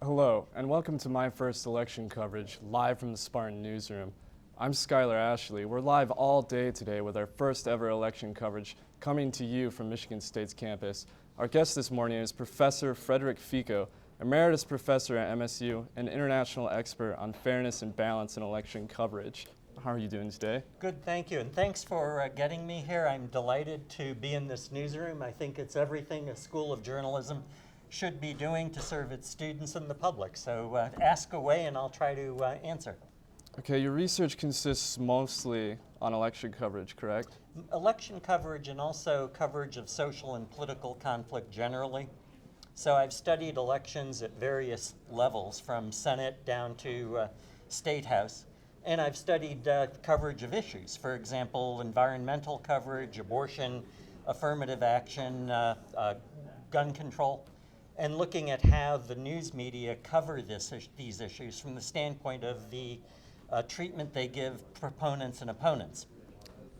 Hello, and welcome to my first election coverage, live from the Spartan newsroom. I'm Skylar Ashley. We're live all day today with our first ever election coverage coming to you from Michigan State's campus. Our guest this morning is Professor Frederick Fico, Emeritus Professor at MSU and international expert on fairness and balance in election coverage. How are you doing today? Good, thank you, and thanks for getting me here. I'm delighted to be in this newsroom. I think it's everything a School of Journalism should be doing to serve its students and the public. So ask away and I'll try to answer. Okay, your research consists mostly on election coverage, correct? Election coverage and also coverage of social and political conflict generally. So I've studied elections at various levels, from Senate down to State House. And I've studied coverage of issues, for example, environmental coverage, abortion, affirmative action, gun control, and looking at how the news media cover these issues from the standpoint of the treatment they give proponents and opponents.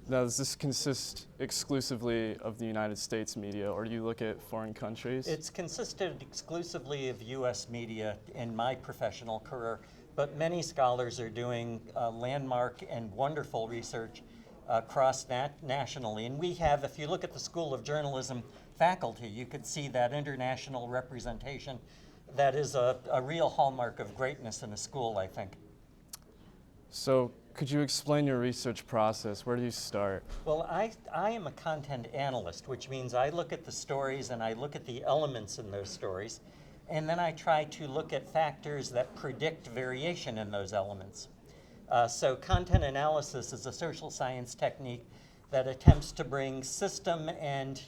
Now, does this consist exclusively of the United States media, or do you look at foreign countries? It's consisted exclusively of U.S. media in my professional career, but many scholars are doing landmark and wonderful research nationally. And we have, if you look at the School of Journalism faculty, you could see that international representation. That is a real hallmark of greatness in a school, I think. So, could you explain your research process? Where do you start? Well, I am a content analyst, which means I look at the stories and I look at the elements in those stories, and then I try to look at factors that predict variation in those elements. So content analysis is a social science technique that attempts to bring system and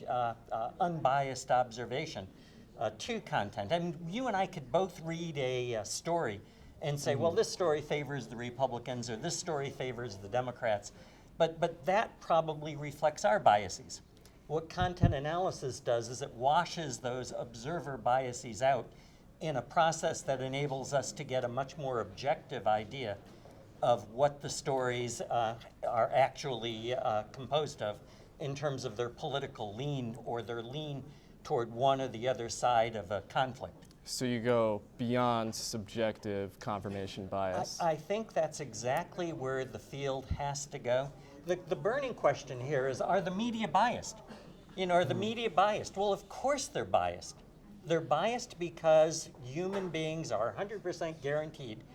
unbiased observation to content. I mean, you and I could both read a story and say, well, this story favors the Republicans or this story favors the Democrats, but that probably reflects our biases. What content analysis does is it washes those observer biases out in a process that enables us to get a much more objective idea of what the stories are actually composed of in terms of their political lean or their lean toward one or the other side of a conflict. So you go beyond subjective confirmation bias. I think that's exactly where the field has to go. The burning question here is, are the media biased? Are the media biased? Well, of course they're biased. They're biased because human beings are 100% guaranteed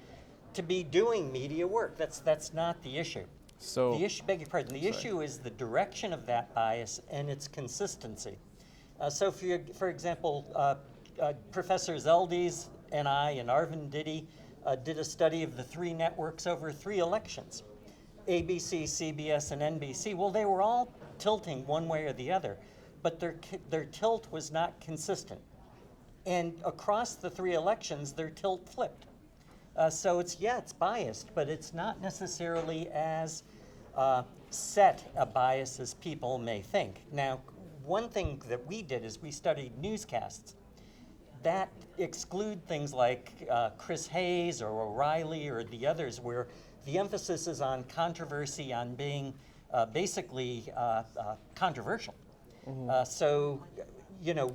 to be doing media work. That's not the issue. So, the issue, beg your pardon, the issue is the direction of that bias and its consistency. So for example, Professor Zeldes and I and Arvind Diddy did a study of the three networks over 3 elections, ABC, CBS, and NBC. Well, they were all tilting one way or the other, but their tilt was not consistent. And across the 3 elections, their tilt flipped. So it's biased, but it's not necessarily as set a bias as people may think. Now, one thing that we did is we studied newscasts that exclude things like Chris Hayes or O'Reilly or the others, where the emphasis is on controversy, on being basically controversial. So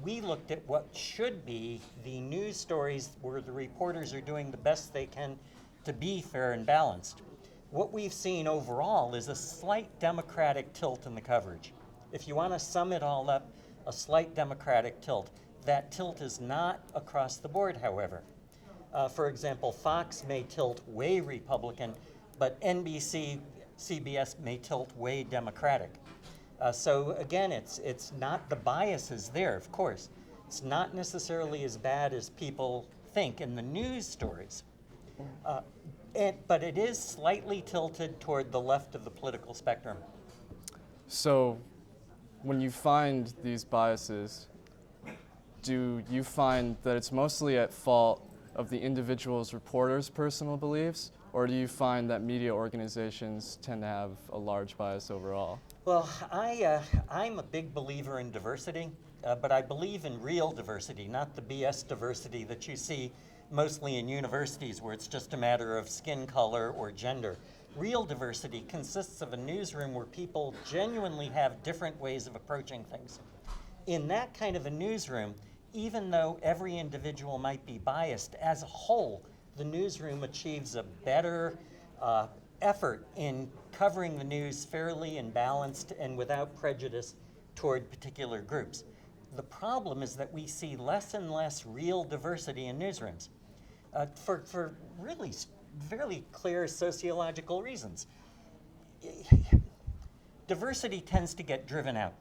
we looked at what should be the news stories where the reporters are doing the best they can to be fair and balanced. What we've seen overall is a slight Democratic tilt in the coverage. If you want to sum it all up, a slight Democratic tilt. That tilt is not across the board, however. For example, Fox may tilt way Republican, but NBC, CBS may tilt way Democratic. So again, it's not, the bias is there, of course. It's not necessarily as bad as people think in the news stories. But it is slightly tilted toward the left of the political spectrum. So when you find these biases, do you find that it's mostly at fault of the individual's reporter's personal beliefs, or do you find that media organizations tend to have a large bias overall? Well, I'm a big believer in diversity, but I believe in real diversity, not the BS diversity that you see mostly in universities where it's just a matter of skin color or gender. Real diversity consists of a newsroom where people genuinely have different ways of approaching things. In that kind of a newsroom, even though every individual might be biased, as a whole, the newsroom achieves a better effort in covering the news fairly and balanced and without prejudice toward particular groups. The problem is that we see less and less real diversity in newsrooms for really fairly clear sociological reasons. Diversity tends to get driven out.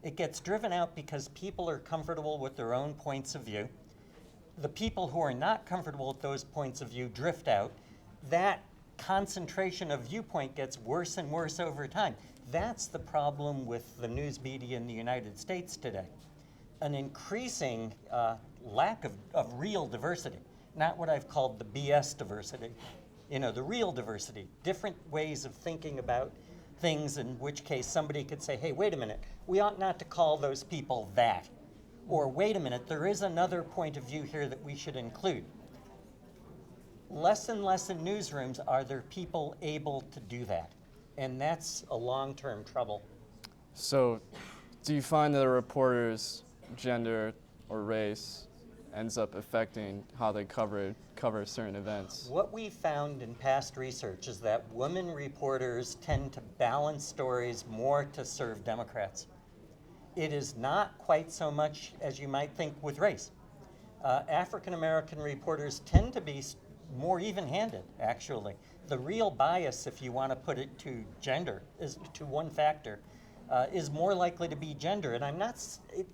It gets driven out because people are comfortable with their own points of view. The people who are not comfortable with those points of view drift out. That concentration of viewpoint gets worse and worse over time. That's the problem with the news media in the United States today. An increasing lack of real diversity, not what I've called the BS diversity. You know, the real diversity, different ways of thinking about things, in which case somebody could say, hey, wait a minute, we ought not to call those people that. Or wait a minute, there is another point of view here that we should include. Less and less in newsrooms are there people able to do that. And that's a long-term trouble. So, do you find that a reporter's gender or race ends up affecting how they cover certain events? What we found in past research is that women reporters tend to balance stories more to serve Democrats. It is not quite so much as you might think with race. African American reporters tend to be more even-handed, actually. The real bias, if you want to put it to gender, is to one factor, is more likely to be gender. And I'm not,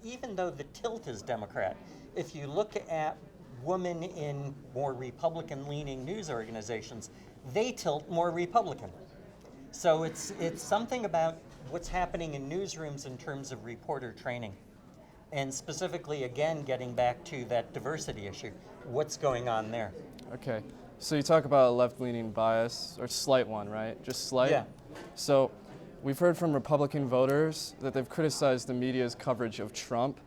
even though the tilt is Democrat, if you look at women in more Republican-leaning news organizations, they tilt more Republican. So it's something about what's happening in newsrooms in terms of reporter training. And specifically, again, getting back to that diversity issue, what's going on there? Okay, so you talk about a left-leaning bias, or slight one, right? Just slight? Yeah. So we've heard from Republican voters that they've criticized the media's coverage of Trump.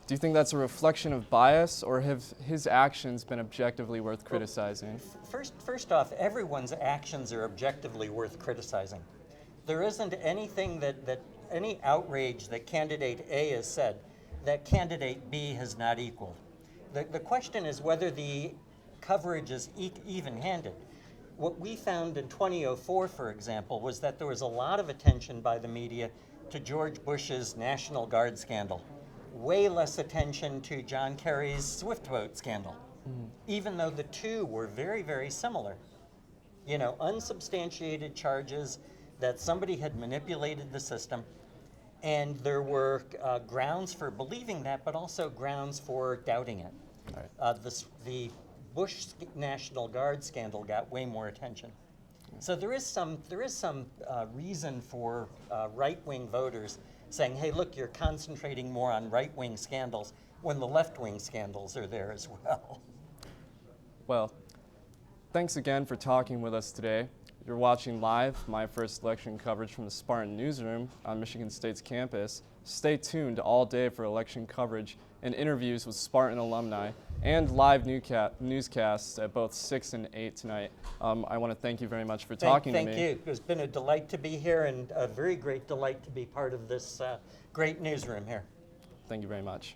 Do you think that's a reflection of bias, or have his actions been objectively worth criticizing? First off, everyone's actions are objectively worth criticizing. There isn't anything that any outrage that candidate A has said that candidate B has not equaled. The question is whether the coverage is even-handed. What we found in 2004, for example, was that there was a lot of attention by the media to George Bush's National Guard scandal. Way less attention to John Kerry's Swift vote scandal, even though the two were very, very similar. You know, unsubstantiated charges that somebody had manipulated the system, and there were grounds for believing that, but also grounds for doubting it. Right. The Bush National Guard scandal got way more attention. So there is some reason for right-wing voters saying, hey, look, you're concentrating more on right-wing scandals when the left-wing scandals are there as well. Well, thanks again for talking with us today. You're watching live my first election coverage from the Spartan Newsroom on Michigan State's campus. Stay tuned all day for election coverage and interviews with Spartan alumni and live newscasts at both 6 and 8 tonight. I want to thank you very much for talking to me. Thank you. It's been a delight to be here, and a very great delight to be part of this great newsroom here. Thank you very much.